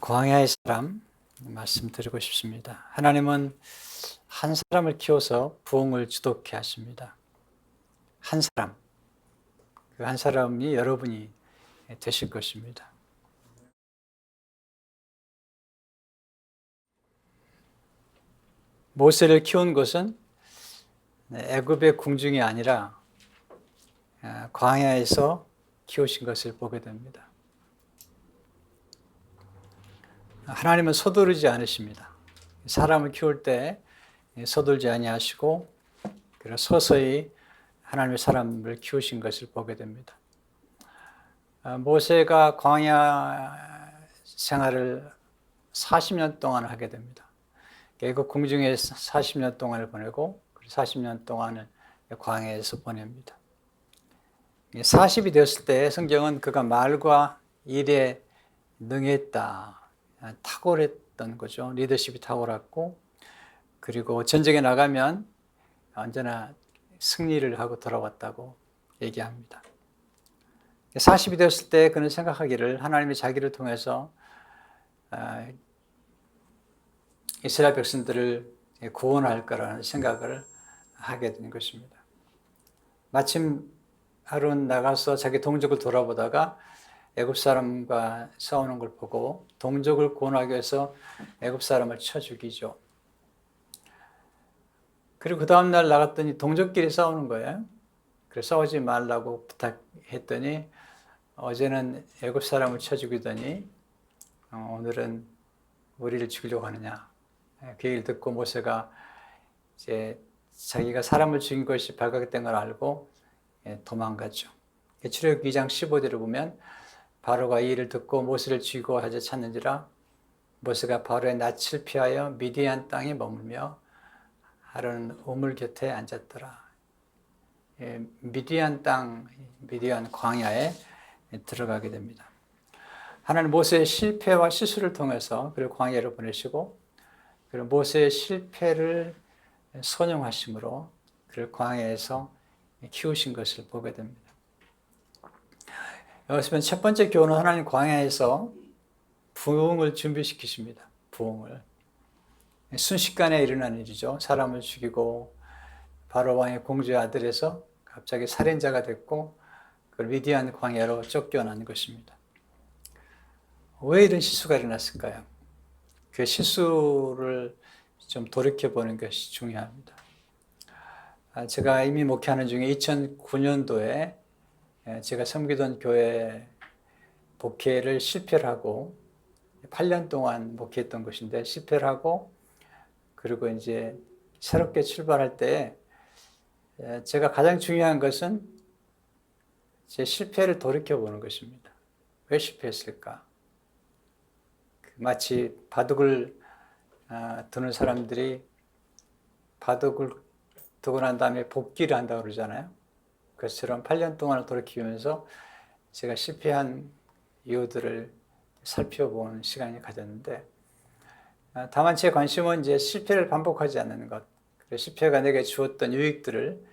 광야의 사람 말씀드리고 싶습니다. 하나님은 한 사람을 키워서 부흥을 주도케 하십니다. 한 사람, 그 한 사람이 여러분이 되실 것입니다. 모세를 키운 것은 애굽의 궁중이 아니라 광야에서 키우신 것을 보게 됩니다. 하나님은 서두르지 않으십니다. 사람을 키울 때 서둘지 아니하시고 서서히 하나님의 사람을 키우신 것을 보게 됩니다. 모세가 광야 생활을 40년 동안 하게 됩니다. 그 궁중에 40년 동안을 보내고 40년 동안을 광야에서 보냅니다. 40이 되었을 때 성경은 그가 말과 일에 능했다, 탁월했던 거죠. 리더십이 탁월했고, 그리고 전쟁에 나가면 언제나 승리를 하고 돌아왔다고 얘기합니다. 40이 되었을 때 그는 생각하기를 하나님이 자기를 통해서 이스라엘 백성들을 구원할 거라는 생각을 하게 된 것입니다. 마침 하루는 나가서 자기 동족을 돌아보다가 애굽 사람과 싸우는 걸 보고 동족을 구원하기 위해서 애굽 사람을 쳐 죽이죠. 그리고 그 다음날 나갔더니 동족끼리 싸우는 거예요. 그래서 싸우지 말라고 부탁했더니 어제는 애굽 사람을 쳐 죽이더니 오늘은 우리를 죽이려고 하느냐. 그 얘기를 듣고 모세가 이제 자기가 사람을 죽인 것이 발각된 걸 알고 도망갔죠. 출애굽기 2장 15절을 보면 바로가 이 일을 듣고 모세를 죽이고 하자 찾는지라 모세가 바로의 낯을 피하여 미디안 땅에 머물며 하루는 우물 곁에 앉았더라. 미디안 땅, 미디안 광야에 들어가게 됩니다. 하나님 모세의 실패와 실수를 통해서 그를 광야로 보내시고 그리고 모세의 실패를 선용하심으로 그를 광야에서 키우신 것을 보게 됩니다. 여기서 첫 번째 교훈은 하나님 광야에서 부흥을 준비시키십니다. 부흥을. 순식간에 일어난 일이죠. 사람을 죽이고 바로 왕의 공주의 아들에서 갑자기 살인자가 됐고 그걸 미디안 광야로 쫓겨난 것입니다. 왜 이런 실수가 일어났을까요? 그 실수를 좀 돌이켜보는 것이 중요합니다. 제가 이미 목회하는 중에 2009년도에 제가 섬기던 교회 목회를 실패를 하고 8년 동안 목회했던 것인데 실패를 하고 그리고 이제 새롭게 출발할 때 제가 가장 중요한 것은 제 실패를 돌이켜보는 것입니다. 왜 실패했을까? 마치 바둑을 두는 사람들이 바둑을 두고 난 다음에 복기를 한다고 그러잖아요. 그것처럼 8년 동안을 돌이키면서 제가 실패한 이유들을 살펴보는 시간이 가졌는데 다만 제 관심은 이제 실패를 반복하지 않는 것, 실패가 내게 주었던 유익들을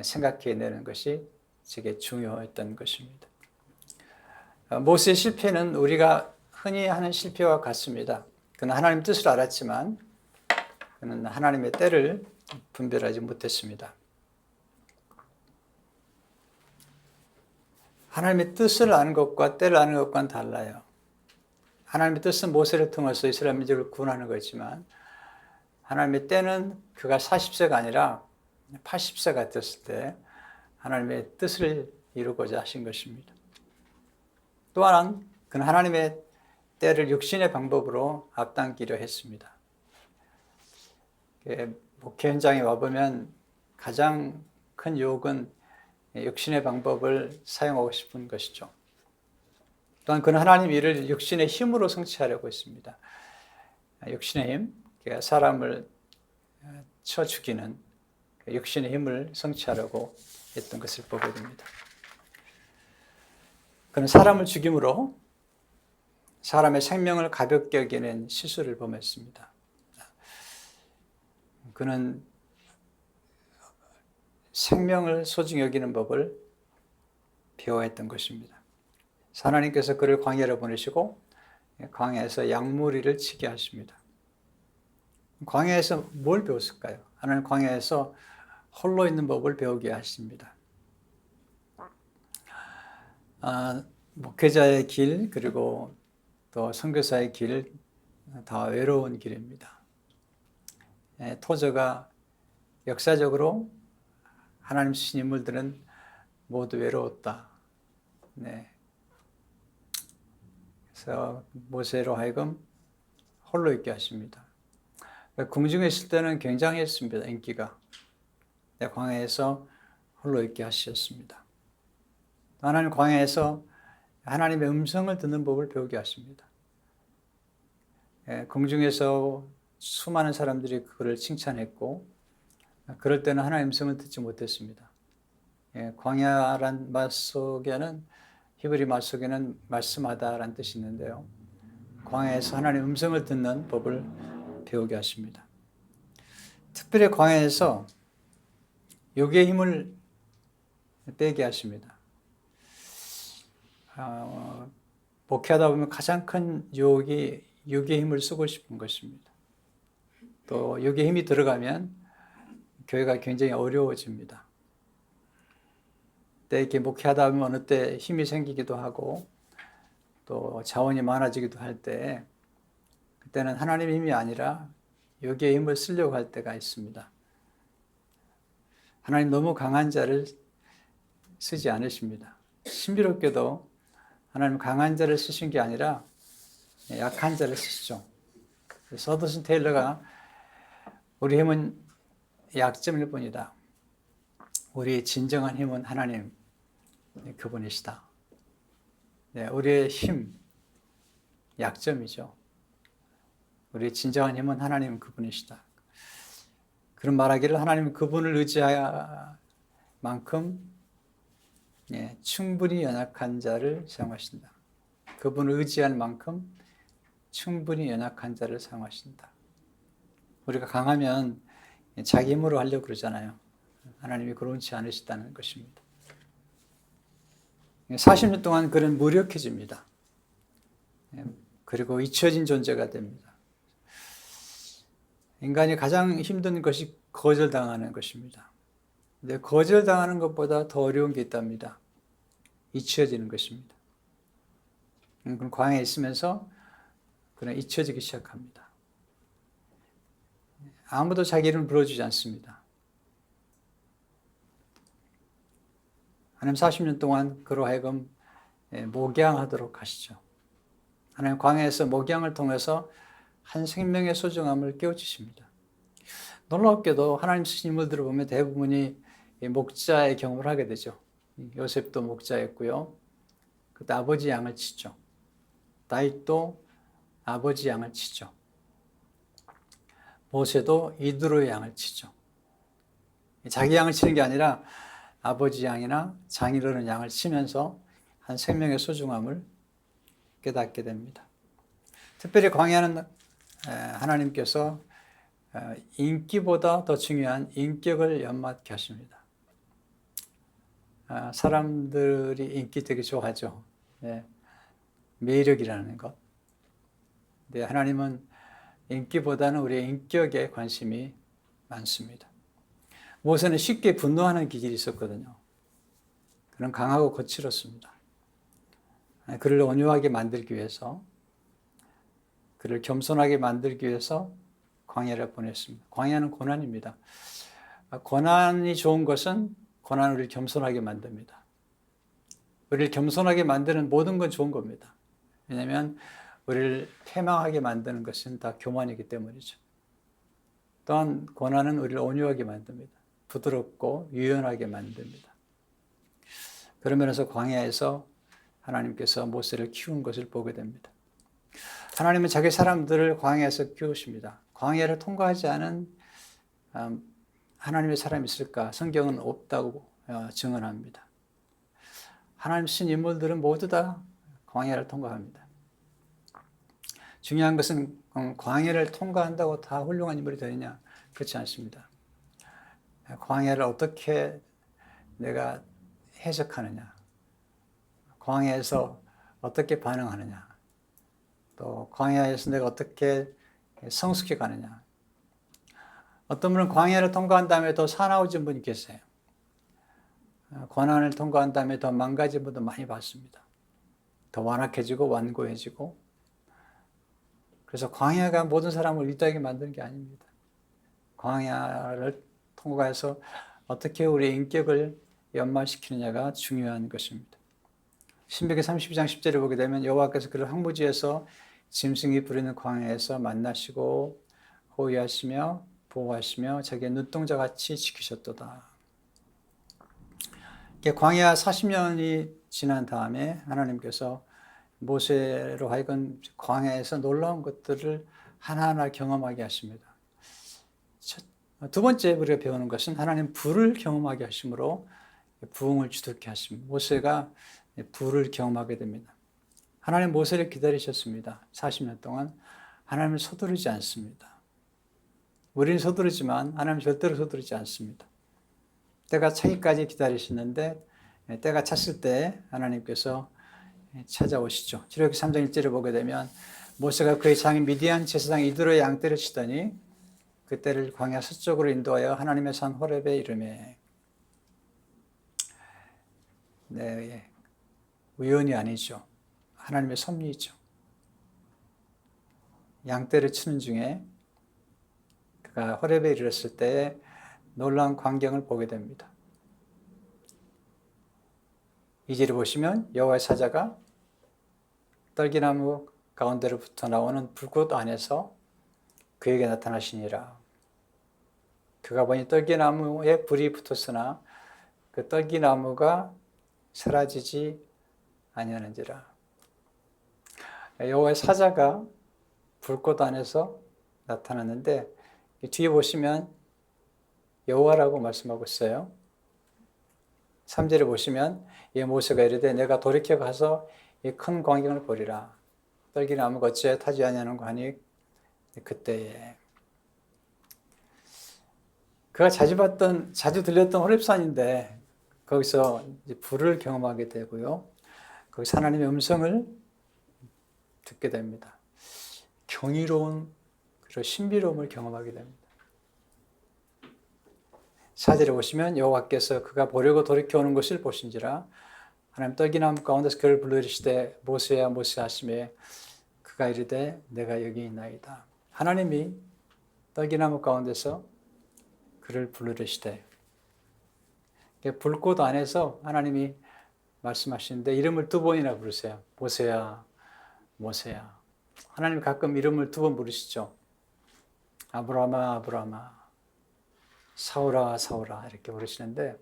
생각해내는 것이 제게 중요했던 것입니다. 모세의 실패는 우리가 흔히 하는 실패와 같습니다. 그는 하나님의 뜻을 알았지만 그는 하나님의 때를 분별하지 못했습니다. 하나님의 뜻을 아는 것과 때를 아는 것과는 달라요. 하나님의 뜻은 모세를 통해서 이스라엘 민족을 구원하는 거지만 하나님의 때는 그가 40세가 아니라 80세가 됐을 때 하나님의 뜻을 이루고자 하신 것입니다. 또 하나는 그는 하나님의 때를 육신의 방법으로 앞당기려 했습니다. 목회 현장에 와보면 가장 큰 유혹은 육신의 방법을 사용하고 싶은 것이죠. 또한 그는 하나님 일을 육신의 힘으로 성취하려고 했습니다. 육신의 힘, 사람을 쳐 죽이는 육신의 힘을 성취하려고 했던 것을 보게 됩니다. 그는 사람을 죽임으로 사람의 생명을 가볍게 여기는 실수를 범했습니다. 그는 생명을 소중히 여기는 법을 배워야 했던 것입니다. 하나님께서 그를 광야로 보내시고 광야에서 양무리를 치게 하십니다. 광야에서 뭘 배웠을까요? 하나님 광야에서 홀로 있는 법을 배우게 하십니다. 목회자의 길, 그리고 또 선교사의 길, 다 외로운 길입니다. 토저가 역사적으로 하나님 주신 인물들은 모두 외로웠다. 네. 그래서 모세로 하여금 홀로 있게 하십니다. 궁중에 있을 때는 굉장했습니다. 인기가. 광야에서 홀로 있게 하셨습니다. 하나님 광야에서 하나님의 음성을 듣는 법을 배우게 하십니다. 궁중에서 수많은 사람들이 그를 칭찬했고, 그럴 때는 하나님의 음성을 듣지 못했습니다. 광야란 말 속에는, 히브리 말 속에는 말씀하다라는 뜻이 있는데요. 광야에서 하나님의 음성을 듣는 법을 배우게 하십니다. 특별히 광야에서 육의 힘을 빼게 하십니다. 목회하다 보면 가장 큰 유혹이 육의 힘을 쓰고 싶은 것입니다. 또 육의 힘이 들어가면 교회가 굉장히 어려워집니다. 때 이렇게 목회하다 보면 어느 때 힘이 생기기도 하고 또 자원이 많아지기도 할 때, 그때는 하나님의 힘이 아니라 육의 힘을 쓰려고 할 때가 있습니다. 하나님 너무 강한 자를 쓰지 않으십니다. 신비롭게도 하나님 강한 자를 쓰신 게 아니라 약한 자를 쓰시죠. 서더슨 테일러가 우리 힘은 약점일 뿐이다. 우리의 진정한 힘은 하나님 그분이시다. 우리의 힘, 약점이죠. 우리의 진정한 힘은 하나님 그분이시다. 그런 말하기를 하나님 그분을 의지할 만큼 충분히 연약한 자를 사용하신다. 그분을 의지할 만큼 충분히 연약한 자를 사용하신다. 우리가 강하면 자기 힘으로 하려고 그러잖아요. 하나님이 그렇지 않으시다는 것입니다. 40년 동안 그는 무력해집니다. 그리고 잊혀진 존재가 됩니다. 인간이 가장 힘든 것이 거절당하는 것입니다. 근데 거절당하는 것보다 더 어려운 게 있답니다. 잊혀지는 것입니다. 그럼 광야에 있으면서 그는 잊혀지기 시작합니다. 아무도 자기 이름을 불러주지 않습니다. 하나님 40년 동안 그로 하여금 목양하도록 하시죠. 하나님 광야에서 목양을 통해서 한 생명의 소중함을 깨우치십니다. 놀랍게도 하나님 쓰신 인물들을 보면 대부분이 목자의 경험을 하게 되죠. 요셉도 목자였고요. 그때 아버지 양을 치죠. 다윗도 아버지 양을 치죠. 모세도 이드로의 양을 치죠. 자기 양을 치는 게 아니라 아버지 양이나 장인어른 양을 치면서 한 생명의 소중함을 깨닫게 됩니다. 특별히 광야는 하나님께서 인기보다 더 중요한 인격을 연맞게 하십니다. 사람들이 인기 되게 좋아하죠. 매력이라는 것. 근데 하나님은 인기보다는 우리의 인격에 관심이 많습니다. 모세는 쉽게 분노하는 기질이 있었거든요. 그는 강하고 거칠었습니다. 그를 온유하게 만들기 위해서, 그를 겸손하게 만들기 위해서 광야를 보냈습니다. 광야는 고난입니다. 고난이 좋은 것은 고난을 우리를 겸손하게 만듭니다. 우리를 겸손하게 만드는 모든 건 좋은 겁니다. 왜냐하면 우리를 패망하게 만드는 것은 다 교만이기 때문이죠. 또한 고난은 우리를 온유하게 만듭니다. 부드럽고 유연하게 만듭니다. 그런 면에서 광야에서 하나님께서 모세를 키운 것을 보게 됩니다. 하나님은 자기 사람들을 광야에서 키우십니다. 광야를 통과하지 않은 하나님의 사람이 있을까? 성경은 없다고 증언합니다. 하나님 신 인물들은 모두 다 광야를 통과합니다. 중요한 것은 광야를 통과한다고 다 훌륭한 인물이 되느냐? 그렇지 않습니다. 광야를 어떻게 내가 해석하느냐, 광야에서 어떻게 반응하느냐, 또 광야에서 내가 어떻게 성숙해 가느냐. 어떤 분은 광야를 통과한 다음에 더 사나워진 분이 계세요. 고난을 통과한 다음에 더 망가진 분도 많이 봤습니다. 더 완악해지고 완고해지고. 그래서 광야가 모든 사람을 위대하게 만드는 게 아닙니다. 광야를 통과해서 어떻게 우리의 인격을 연마시키느냐가 중요한 것입니다. 신명기 32장 10절에 보게 되면 여호와께서 그를 황무지에서 짐승이 부리는 광야에서 만나시고 호위하시며 보호하시며 자기의 눈동자같이 지키셨도다. 광야 40년이 지난 다음에 하나님께서 모세로 하여금 광야에서 놀라운 것들을 하나하나 경험하게 하십니다. 두 번째 우리가 배우는 것은 하나님 불을 경험하게 하심으로 부흥을 주도케 하십니다. 모세가 불을 경험하게 됩니다. 하나님 모세를 기다리셨습니다. 40년 동안 하나님을 서두르지 않습니다. 우리는 서두르지만 하나님 절대로 서두르지 않습니다. 때가 차기까지 기다리시는데 때가 찼을 때 하나님께서 찾아오시죠. 출애굽기 3장 1절을 보게 되면 모세가 그의 장인 미디안 제사장 이드로의 양떼를 치더니 그때를 광야 서쪽으로 인도하여 하나님의 산 호렙에 이르매. 네, 우연이 아니죠. 하나님의 섭리이죠. 양떼를 치는 중에 그가 호렙에 이르렀을 때 놀라운 광경을 보게 됩니다. 이절을 보시면 여호와의 사자가 떨기나무 가운데로부터 나오는 불꽃 안에서 그에게 나타나시니라. 그가 보니 떨기나무에 불이 붙었으나 그 떨기나무가 사라지지 아니하는지라. 여호와의 사자가 불꽃 안에서 나타났는데 뒤에 보시면 여호와라고 말씀하고 있어요. 3절에 보시면 이 모세가 이르되 내가 돌이켜 가서 이 큰 광경을 보리라. 떨기나무가 어찌 타지 아니하는가 하니 그때에 그가 자주 들렸던 호렙산인데 거기서 이제 불을 경험하게 되고요. 거기서 하나님의 음성을 듣게 됩니다. 경이로운 그리고 신비로움을 경험하게 됩니다. 4절에 보시면 여호와께서 그가 보려고 돌이켜 오는 것을 보신지라 하나님 떨기나무 가운데서 그를 불러 이르시되 모세야 모세 하시매 그가 이르되 내가 여기 있나이다. 하나님이 떨기나무 가운데서 그를 불러 이르시되 불꽃 안에서 하나님이 말씀하시는데 이름을 두 번이나 부르세요. 모세야 모세야. 하나님 가끔 이름을 두 번 부르시죠. 아브라함아 아브라함아 사울아 사울아 이렇게 부르시는데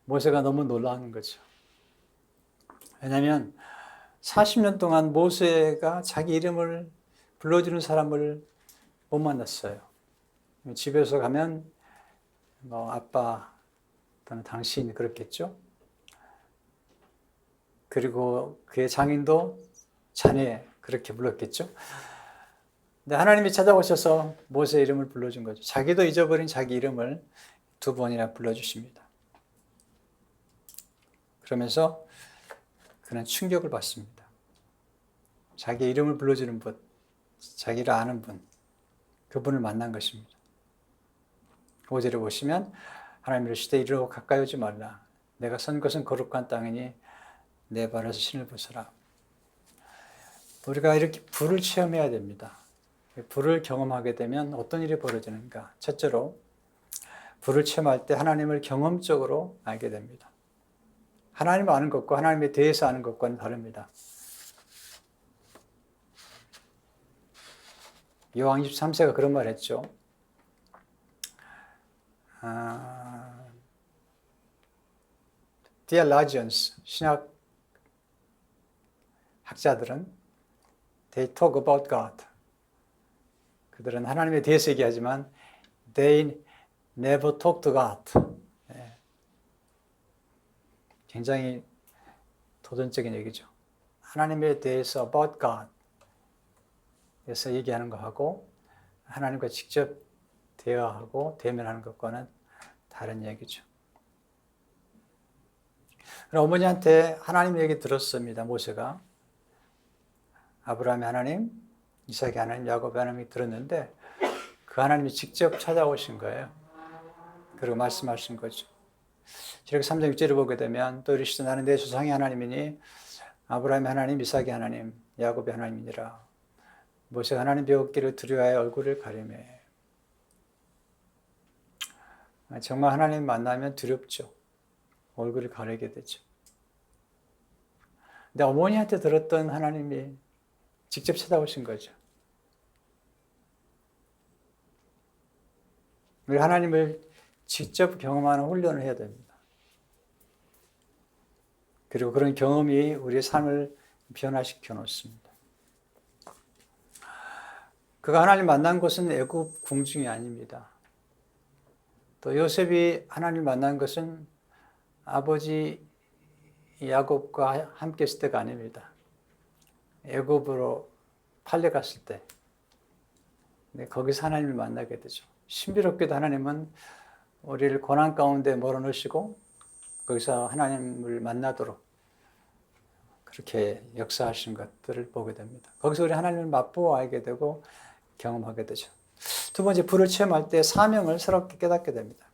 모세가 너무 놀라는 거죠. 왜냐하면 40년 동안 모세가 자기 이름을 불러주는 사람을 못 만났어요. 집에서 가면 뭐 아빠 또는 당신 그렇겠죠. 그리고 그의 장인도 자네 그렇게 불렀겠죠. 근데 하나님이 찾아오셔서 모세 이름을 불러준 거죠. 자기도 잊어버린 자기 이름을 두 번이나 불러주십니다. 그러면서 그는 충격을 받습니다. 자기 이름을 불러주는 분, 자기를 아는 분, 그분을 만난 것입니다. 5절에 보시면 하나님 이르시되 이리로 가까이 오지 말라. 내가 선 것은 거룩한 땅이니 내 발에서 신을 벗어라. 우리가 이렇게 불을 체험해야 됩니다. 불을 경험하게 되면 어떤 일이 벌어지는가? 첫째로 불을 체험할 때 하나님을 경험적으로 알게 됩니다. 하나님을 아는 것과 하나님에 대해서 아는 것과는 다릅니다. 요한 23세가 그런 말 했죠. Theologians, 신학 학자들은 they talk about God. 그들은 하나님에 대해서 얘기하지만 they never talk to God. 굉장히 도전적인 얘기죠. 하나님에 대해서 about God 에서 얘기하는 거하고 하나님과 직접 대화하고 대면하는 것과는 다른 얘기죠. 어머니한테 하나님 얘기 들었습니다. 모세가 아브라함의 하나님, 이삭의 하나님, 야곱의 하나님이 들었는데 그 하나님이 직접 찾아오신 거예요. 그리고 말씀하신 거죠. 이렇게 3장 6절을 보게 되면 또 이르시되 나는 내 조상의 하나님이니 아브라함의 하나님, 이삭의 하나님, 야곱의 하나님이니라. 모세가 하나님 배웠기를 두려워하여 얼굴을 가리매. 정말 하나님 만나면 두렵죠. 얼굴을 가리게 되죠. 근데 어머니한테 들었던 하나님이 직접 찾아오신 거죠. 우리 하나님을 직접 경험하는 훈련을 해야 됩니다. 그리고 그런 경험이 우리의 삶을 변화시켜 놓습니다. 그가 하나님 만난 곳은 애굽 궁중이 아닙니다. 또 요셉이 하나님 만난 것은 아버지 야곱과 함께 있을 때가 아닙니다. 애굽으로 팔려갔을 때 거기서 하나님을 만나게 되죠. 신비롭게도 하나님은 우리를 고난 가운데 몰아넣으시고 거기서 하나님을 만나도록 그렇게 역사하신 것들을 보게 됩니다. 거기서 우리 하나님을 맛보아 알게 되고 경험하게 되죠. 두 번째, 불을 체험할 때 사명을 새롭게 깨닫게 됩니다.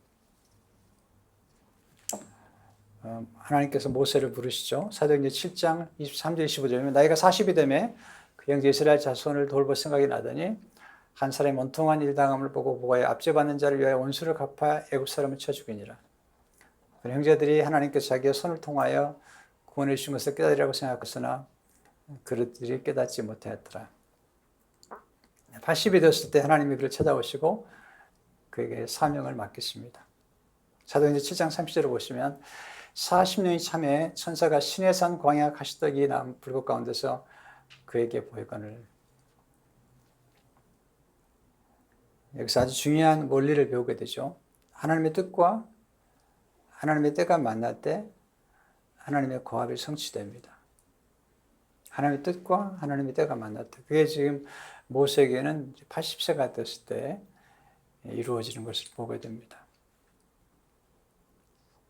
하나님께서 모세를 부르시죠. 사도행전 7장 23절 25절이면 나이가 40이 되매 그 형제 이스라엘 자손을 돌볼 생각이 나더니 한 사람이 원통한 일당함을 보고 보아야 압제받는 자를 위하여 원수를 갚아 애굽 사람을 쳐 죽이니라. 형제들이 하나님께서 자기의 손을 통하여 구원해 주신 것을 깨달으라고 생각했으나 그들이 깨닫지 못하였더라. 80이 되었을 때 하나님이 그를 찾아오시고 그에게 사명을 맡기십니다. 사도행전 7장 30절을 보시면 40년이 참에 천사가 시내산 광야 가시떡이 난 불꽃 가운데서 그에게 보이거늘. 여기서 아주 중요한 원리를 배우게 되죠. 하나님의 뜻과 하나님의 때가 만날 때 하나님의 거합이 성취됩니다. 하나님의 뜻과 하나님의 때가 만날 때. 그게 지금 모세에게는 80세가 됐을 때 이루어지는 것을 보게 됩니다.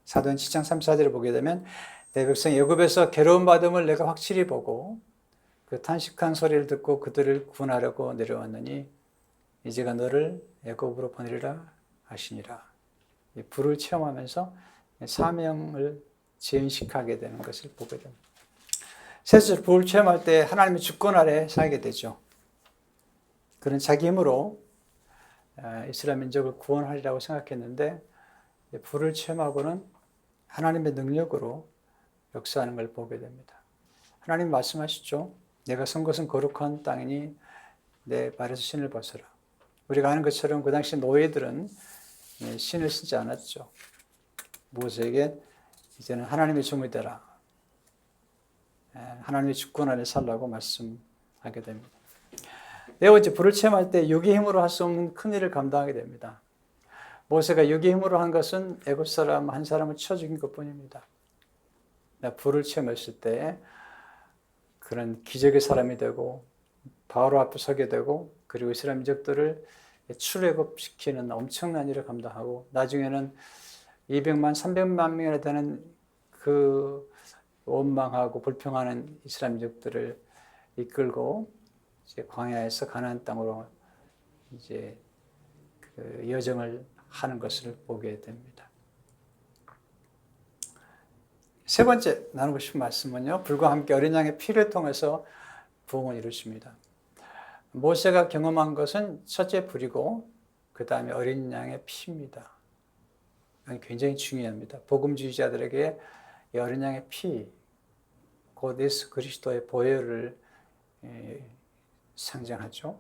사도행전 7장 34절을 보게 되면 내 백성 애굽에서 괴로움 받음을 내가 확실히 보고 그 탄식한 소리를 듣고 그들을 구원하려고 내려왔느니 이제가 너를 애굽으로 보내리라 하시니라. 불을 체험하면서 사명을 재인식하게 되는 것을 보게 됩니다. 셋째, 불을 체험할 때 하나님의 주권 아래 살게 되죠. 그는 자기 힘으로 이스라엘 민족을 구원하리라고 생각했는데 불을 체험하고는 하나님의 능력으로 역사하는 걸 보게 됩니다. 하나님 말씀하시죠. 내가 선 것은 거룩한 땅이니 내 발에서 신을 벗어라. 우리가 아는 것처럼 그 당시 노예들은 신을 쓰지 않았죠. 모세에게 이제는 하나님의 종이 되라. 하나님의 주권 아래 살라고 말씀하게 됩니다. 네 번째, 불을 체험할 때 육의 힘으로 할 수 없는 큰 일을 감당하게 됩니다. 모세가 육의 힘으로 한 것은 애굽 사람 한 사람을 쳐 죽인 것뿐입니다. 불을 체험했을 때 그런 기적의 사람이 되고 바로 앞에 서게 되고 그리고 이스라엘 민족들을 출애굽시키는 엄청난 일을 감당하고 나중에는 200만, 300만 명이나 되는 그 원망하고 불평하는 이스라엘 민족들을 이끌고 이제 광야에서 가나안 땅으로 이제 그 여정을 하는 것을 보게 됩니다. 세 번째 나누고 싶은 말씀은요. 불과 함께 어린 양의 피를 통해서 부흥을 이루십니다. 모세가 경험한 것은 첫째 불이고 그 다음에 어린 양의 피입니다. 굉장히 중요합니다. 복음주의자들에게 이 어린 양의 피, 곧 예수 그리스도의 보혈을 상징하죠.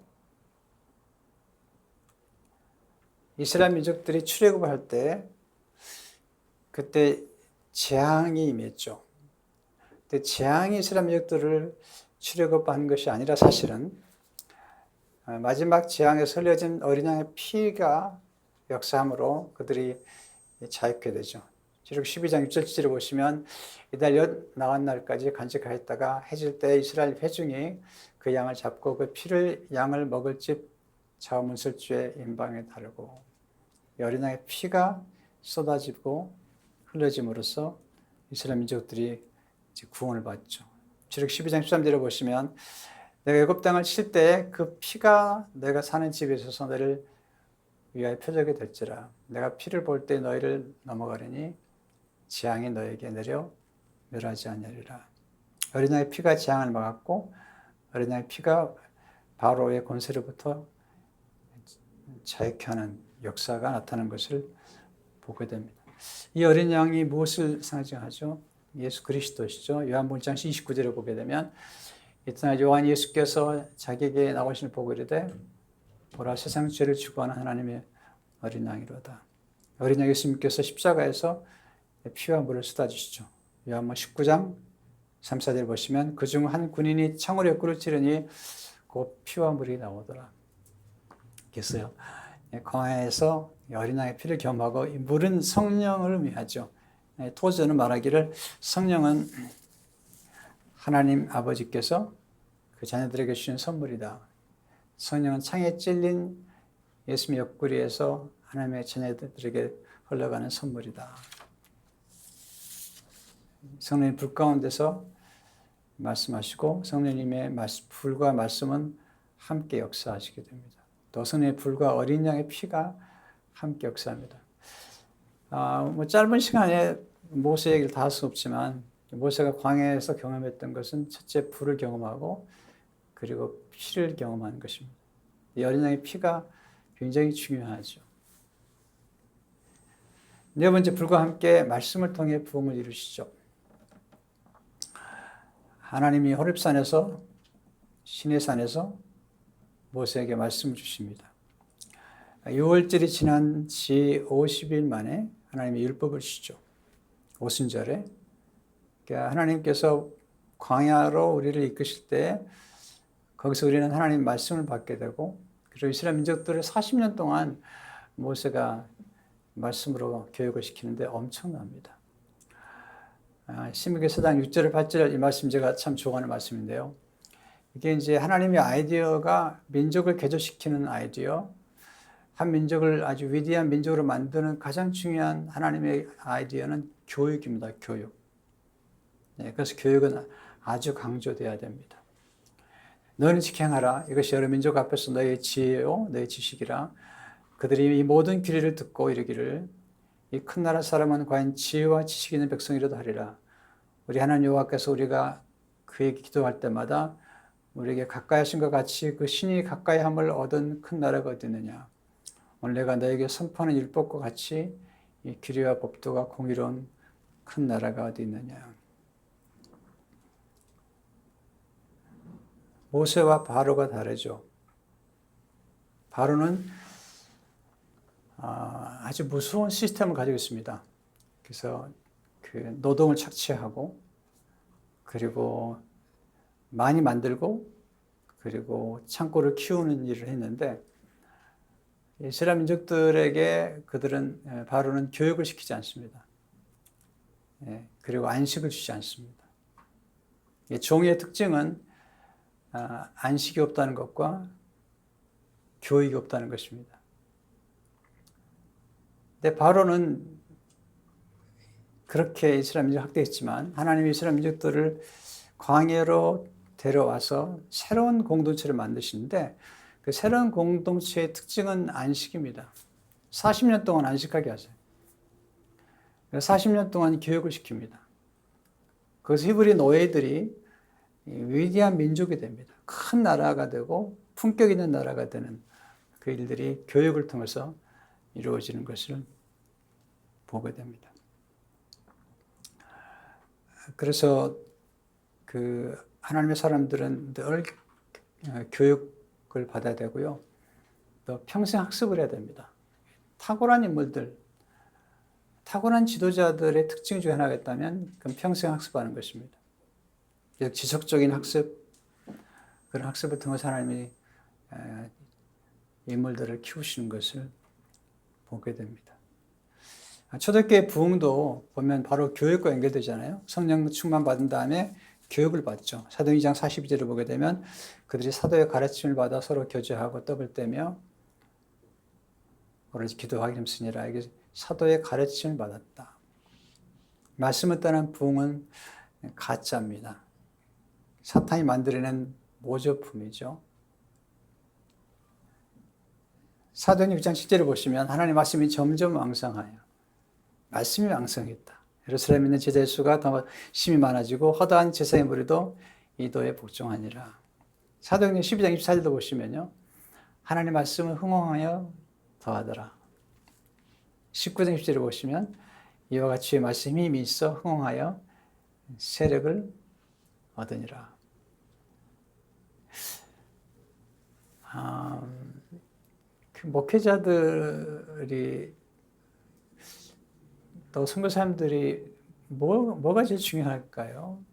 이스라엘 민족들이 출애굽을 할 때 그때 재앙이 임했죠. 근데 재앙이 이스라엘 민족들을 출애굽한 것이 아니라 사실은 마지막 재앙에서 흘려진 어린 양의 피가 역사함으로 그들이 자유케 되죠. 지록 12장 6절 7절을 보시면 이달 엿 나간 날까지 간직하였다가 해질 때 이스라엘 회중이 그 양을 잡고 그 피를 양을 먹을 집 자원문설주의 임방에 다르고 어린 양의 피가 쏟아지고 흘러짐으로써 이스라엘 민족들이 구원을 받죠. 지록 12장 13절을 보시면 내가 애굽 땅을 칠 때 그 피가 내가 사는 집에 있어서 너를 위하여 표적이 될지라. 내가 피를 볼 때 너희를 넘어가려니 재앙이 너에게 내려 멸하지 않으리라. 어린 양의 피가 재앙을 막았고 어린 양의 피가 바로의 권세로부터 자유케 하는 역사가 나타나는 것을 보게 됩니다. 이 어린 양이 무엇을 상징하죠? 예수 그리스도시죠. 요한복음 1장 29절을 보게 되면 이튿날 요한 예수께서 자기에게 나오시는 보고 이르되 보라 세상 죄를 주관하는 하나님의 어린 양이로다. 어린 양 예수님께서 십자가에서 피와 물을 쏟아주시죠. 요한복음 19장 3, 4절 보시면 그중 한 군인이 창으로 옆구리를 찌르니 곧 피와 물이 나오더라. 그래서요. 광야에서 어린 양의 피를 겸하고 이 물은 성령을 의미하죠. 토저는 말하기를 성령은 하나님 아버지께서 그 자녀들에게 주신 선물이다. 성령은 창에 찔린 예수님의 옆구리에서 하나님의 자녀들에게 흘러가는 선물이다. 성령님 불 가운데서 말씀하시고 성령님의 불과 말씀은 함께 역사하시게 됩니다. 또 성령의 불과 어린 양의 피가 함께 역사합니다. 짧은 시간에 모세 얘기를 다 할 수 없지만 모세가 광야에서 경험했던 것은 첫째 불을 경험하고 그리고 피를 경험하는 것입니다. 이 어린 양의 피가 굉장히 중요하죠. 네 번째, 불과 함께 말씀을 통해 부흥을 이루시죠. 하나님이 호렙산에서 시내산에서 모세에게 말씀을 주십니다. 6월절이 지난 지 50일 만에 하나님이 율법을 주시죠. 오순절에. 그러니까 하나님께서 광야로 우리를 이끄실 때 거기서 우리는 하나님 말씀을 받게 되고 그리고 이스라엘 민족들을 40년 동안 모세가 말씀으로 교육을 시키는데 엄청납니다. 신명기 4장 6절 8절 이 말씀 제가 참 좋아하는 말씀인데요. 이게 이제 하나님의 아이디어가 민족을 개조시키는 아이디어, 한 민족을 아주 위대한 민족으로 만드는 가장 중요한 하나님의 아이디어는 교육입니다. 교육. 그래서 교육은 아주 강조돼야 됩니다. 너는 지행하라. 이것이 여러 민족 앞에서 너의 지혜요, 너의 지식이라. 그들이 이 모든 규례를 듣고 이르기를 이 큰 나라 사람은 과연 지혜와 지식이 있는 백성이라도 하리라. 우리 하나님 여호와께서 우리가 그에게 기도할 때마다 우리에게 가까이 하신 것 같이 그 신이 가까이 함을 얻은 큰 나라가 어디 있느냐. 오늘 내가 너에게 선포하는 율법과 같이 이 규례와 법도가 공의로운 큰 나라가 어디 있느냐. 모세와 바로가 다르죠. 바로는 아주 무서운 시스템을 가지고 있습니다. 그래서 그 노동을 착취하고 그리고 많이 만들고 그리고 창고를 키우는 일을 했는데 이스라엘 민족들에게 바로는 교육을 시키지 않습니다. 그리고 안식을 주지 않습니다. 종의 특징은 안식이 없다는 것과 교육이 없다는 것입니다. 근데 바로는 그렇게 이스라엘 민족을 학대했지만 하나님이 이스라엘 민족들을 광야로 데려와서 새로운 공동체를 만드시는데 그 새로운 공동체의 특징은 안식입니다. 40년 동안 안식하게 하세요. 40년 동안 교육을 시킵니다. 그래서 히브리 노예들이 위대한 민족이 됩니다. 큰 나라가 되고 품격 있는 나라가 되는 그 일들이 교육을 통해서 이루어지는 것을 보게 됩니다. 그래서 그 하나님의 사람들은 늘 교육을 받아야 되고요. 또 평생 학습을 해야 됩니다. 탁월한 인물들, 탁월한 지도자들의 특징 중에 하나가 있다면 그건 평생 학습하는 것입니다. 지속적인 학습, 그런 학습을 통해서 하나님이 인물들을 키우시는 것을 보게 됩니다. 초대교회 부흥도 보면 바로 교육과 연결되잖아요. 성령 충만 받은 다음에 교육을 받죠. 사도행 2장 42절을 보게 되면 그들이 사도의 가르침을 받아 서로 교제하고 떡을 떼며 오로지 기도하기 힘쓰니라. 이게 사도의 가르침을 받았다. 말씀을 떠난 부흥은 가짜입니다. 사탄이 만들어낸 모조품이죠. 사도행전 6장 7절을 보시면 하나님의 말씀이 점점 왕성하여 말씀이 왕성했다. 예루살렘에 있는 제자의 수가 더 심히 많아지고 허다한 제사의 무리도 이도에 복종하니라. 사도행전 12장 24절도 보시면요. 하나님의 말씀을 흥황하여 더하더라. 19장 10절을 보시면 이와 같이 주의 말씀이 힘이 있어 흥황하여 세력을 얻으니라. 그 목회자들이 또 선교사님들이 뭐가 제일 중요할까요?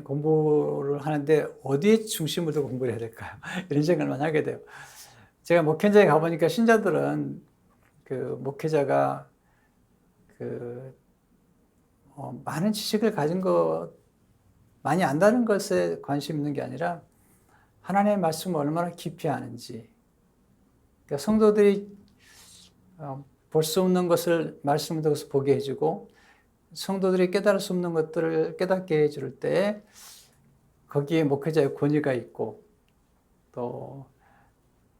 공부를 하는데 어디에 중심을 두고 공부를 해야 될까요? 이런 생각을 많이 하게 돼요. 제가 목회자에 가보니까 신자들은 그 목회자가 많은 지식을 가진 것, 많이 안다는 것에 관심 있는 게 아니라 하나님의 말씀을 얼마나 깊이 아는지. 그러니까 성도들이 볼 수 없는 것을 말씀을 통해서 보게 해주고 성도들이 깨달을 수 없는 것들을 깨닫게 해줄 때 거기에 목회자의 권위가 있고 또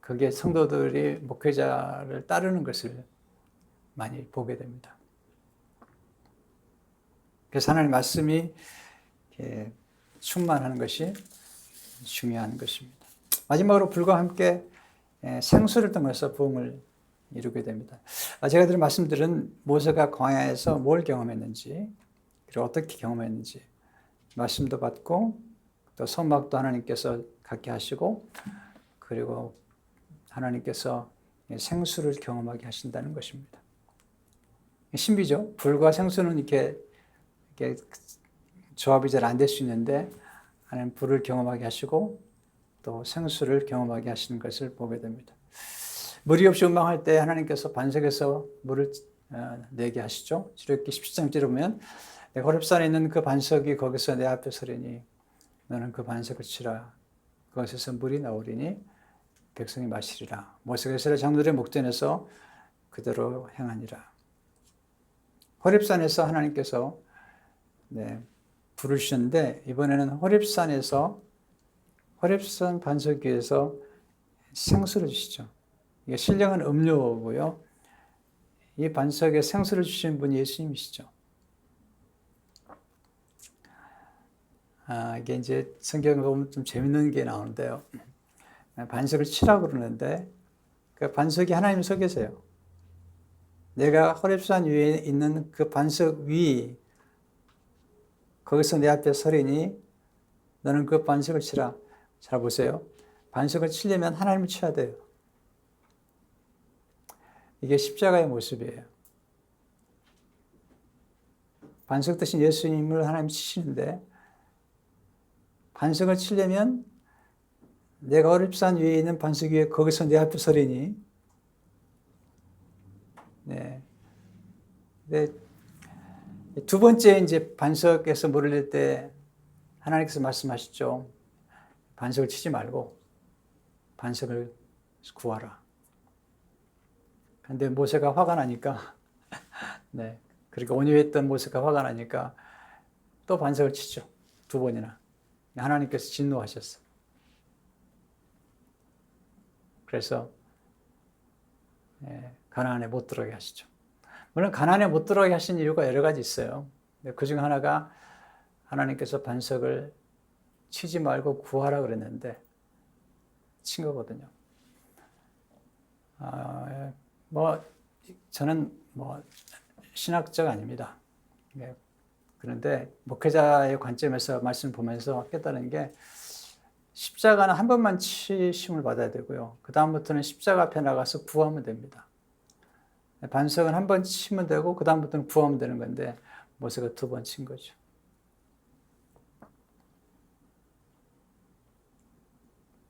거기에 성도들이 목회자를 따르는 것을 많이 보게 됩니다. 그래서 하나님의 말씀이 충만하는 것이 중요한 것입니다. 마지막으로 불과 함께 생수를 통해서 부흥을 이루게 됩니다. 제가 드린 말씀들은 모세가 광야에서 뭘 경험했는지 그리고 어떻게 경험했는지 말씀도 받고 또 선막도 하나님께서 갖게 하시고 그리고 하나님께서 생수를 경험하게 하신다는 것입니다. 신비죠. 불과 생수는 이렇게 조합이 잘 안 될 수 있는데 하나님 불을 경험하게 하시고 또 생수를 경험하게 하시는 것을 보게 됩니다. 물이 없이 운망할 때 하나님께서 반석에서 물을 내게 하시죠. 출애굽기 17장째로 보면 내가 호렙산에 있는 그 반석이 거기서 내 앞에 서리니 너는 그 반석을 치라. 그것에서 물이 나오리니 백성이 마시리라. 모세가 이스라엘 장로들의 목전에서 그대로 행하니라. 호렙산에서 하나님께서 불을 주셨는데 이번에는 호렙산 반석 위에서 생수를 주시죠. 이게 신령한 음료고요. 이 반석에 생수를 주신 분이 예수님이시죠. 이게 이제 성경에 보면 좀 재밌는 게 나오는데요. 반석을 치라고 그러는데 그 반석이 하나님 서 계세요. 내가 호렙산 위에 있는 그 반석 위 거기서 내 앞에 서리니 너는 그 반석을 치라. 잘 보세요. 반석을 치려면 하나님을 쳐야 돼요. 이게 십자가의 모습이에요. 반석 대신 예수님을 하나님 치시는데 반석을 치려면 내가 호렙산 위에 있는 반석 위에 거기서 내 앞에 서리니 두 번째 이제 반석에서 물을 낼 때 하나님께서 말씀하시죠. 반석을 치지 말고 반석을 구하라. 근데 모세가 화가 나니까 그러니까 온유했던 모세가 화가 나니까 또 반석을 치죠. 두 번이나. 하나님께서 진노하셨어. 그래서 가나안에 못 들어가게 하시죠. 물론 가나안에 못 들어가게 하신 이유가 여러 가지 있어요. 그중 하나가 하나님께서 반석을 치지 말고 구하라 그랬는데 친 거거든요. 저는 신학자가 아닙니다. 그런데 목회자의 관점에서 말씀 보면서 깨달은 게 십자가는 한 번만 치심을 받아야 되고요. 그 다음부터는 십자가 앞에 나가서 구하면 됩니다. 반석은 한 번 치면 되고 그 다음부터는 구하면 되는 건데 모세가 두 번 친 거죠.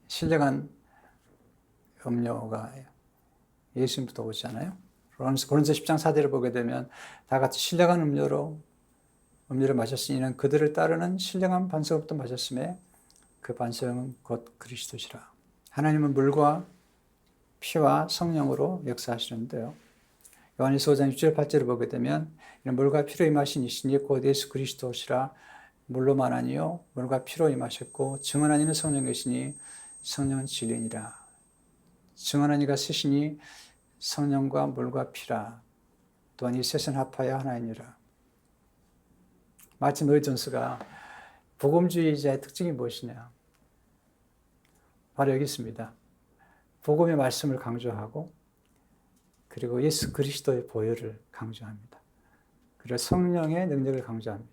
신령한 음료가 예수님부터 오잖아요. 고린도서 10장 4절을 보게 되면 다 같이 신령한 음료를 마셨으니 이는 그들을 따르는 신령한 반석부터 마셨음에 그 반석은 곧 그리스도시라. 하나님은 물과 피와 성령으로 역사하시는데요. 요한일서 5장 6절 8절을 보게 되면 이는 물과 피로 임하신 이시니 곧 예수 그리스도시라. 물로만 아니요 물과 피로 임하셨고 증언한 이는 성령 계시니 성령은 진리니라. 증언한 이가 셋이니 성령과 물과 피라. 또한 이 셋은 합하여 하나이니라. 마틴 로이드 존스가 복음주의자의 특징이 무엇이냐? 바로 여기 있습니다. 복음의 말씀을 강조하고 그리고 예수 그리스도의 보혈을 강조합니다. 그리고 성령의 능력을 강조합니다.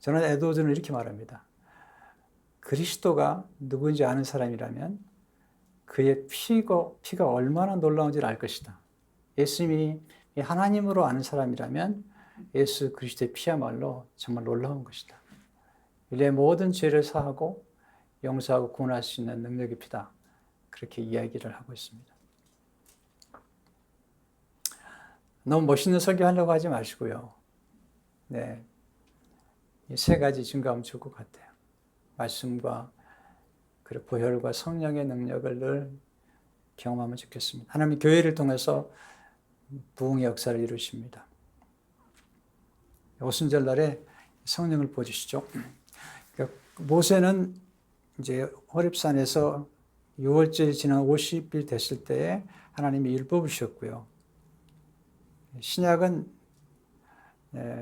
저는 에드워즈는 이렇게 말합니다. 그리스도가 누구인지 아는 사람이라면 그의 피가 얼마나 놀라운지를 알 것이다. 예수님이 하나님으로 아는 사람이라면 예수 그리스도의 피야말로 정말 놀라운 것이다. 인류의 모든 죄를 사하고 용서하고 구원할 수 있는 능력의 피다. 그렇게 이야기를 하고 있습니다. 너무 멋있는 설교하려고 하지 마시고요. 네, 이 세 가지 증거하면 좋을 것 같아요. 말씀과 그리고 보혈과 성령의 능력을 늘 경험하면 좋겠습니다. 하나님 교회를 통해서 부흥의 역사를 이루십니다. 오순절날에 성령을 보여주시죠. 모세는 이제 호렙산에서 6월절이 지난 50일 됐을 때에 하나님이 율법을 주셨고요. 신약은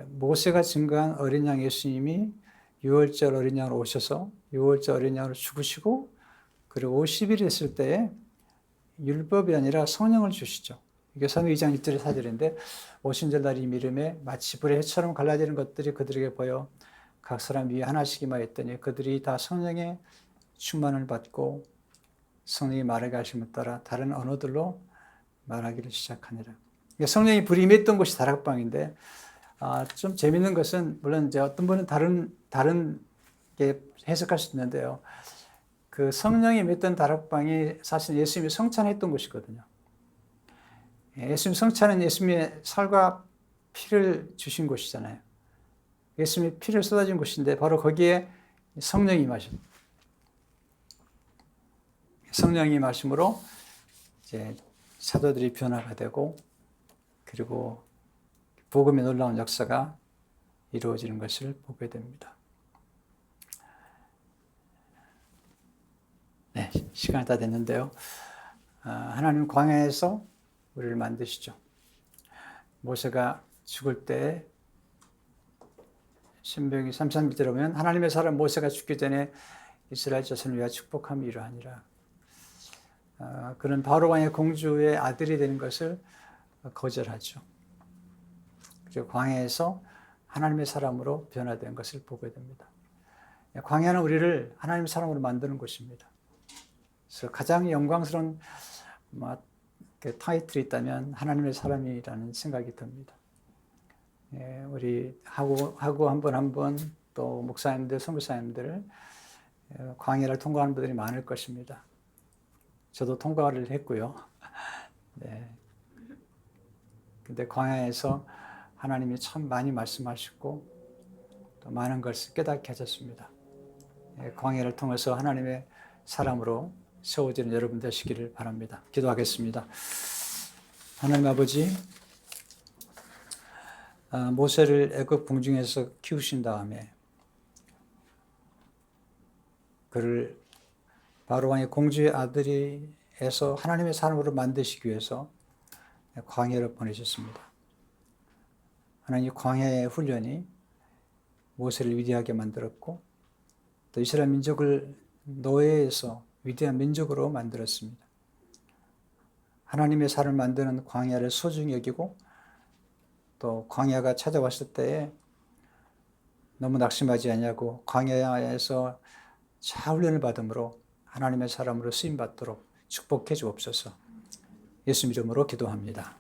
모세가 증거한 어린 양 예수님이 6월절 어린 양으로 오셔서 6월절 어린 양으로 죽으시고 그리고 50일이 됐을 때에 율법이 아니라 성령을 주시죠. 이게 사도 2장 6절의 사절인데 오순절날 이 미름에 마치 불의 햇처럼 갈라지는 것들이 그들에게 보여 각 사람 위에 하나씩 임하였더니 그들이 다 성령의 충만을 받고 성령이 말하게 하심을 따라 다른 언어들로 말하기를 시작하니라. 성령이 불이 임했던 곳이 다락방인데 좀 재밌는 것은 물론 이제 어떤 분은 다른 게 해석할 수 있는데요. 그 성령이 임했던 다락방이 사실 예수님이 성찬했던 곳이거든요. 예수님 성찬은 예수님의 살과 피를 주신 곳이잖아요. 예수님이 피를 쏟아진 곳인데 바로 거기에 성령이 임하신. 성령이 임하심으로 이제 사도들이 변화가 되고 그리고 복음의 놀라운 역사가 이루어지는 것을 보게 됩니다. 네, 시간이 다 됐는데요. 하나님 광야에서 우리를 만드시죠. 모세가 죽을 때 신명기 33절 보면 하나님의 사람 모세가 죽기 전에 이스라엘 자손을 위하여 축복함이 이러하니라. 그는 바로 왕의 공주의 아들이 되는 것을 거절하죠. 그리고 광야에서 하나님의 사람으로 변화된 것을 보게 됩니다. 광야는 우리를 하나님의 사람으로 만드는 곳입니다. 그래서 가장 영광스러운 타이틀이 있다면 하나님의 사람이라는 생각이 듭니다. 우리 하고 한 번 또 목사님들, 선교사님들 광야를 통과하는 분들이 많을 것입니다. 저도 통과를 했고요. 네. 근데 광야에서 하나님이 참 많이 말씀하시고 또 많은 것을 깨닫게 하셨습니다. 광야를 통해서 하나님의 사람으로 세워지는 여러분 되시기를 바랍니다. 기도하겠습니다. 하나님 아버지, 모세를 애굽 궁중에서 키우신 다음에 그를 바로 왕의 공주의 아들이 해서 하나님의 사람으로 만드시기 위해서 광야를 보내셨습니다. 하나님 광야의 훈련이 모세를 위대하게 만들었고 또 이스라엘 민족을 노예에서 위대한 민족으로 만들었습니다. 하나님의 사람을 만드는 광야를 소중히 여기고 또 광야가 찾아왔을 때에 너무 낙심하지 않냐고 광야에서 잘 훈련을 받음으로 하나님의 사람으로 쓰임받도록 축복해 주옵소서. 예수 이름으로 기도합니다.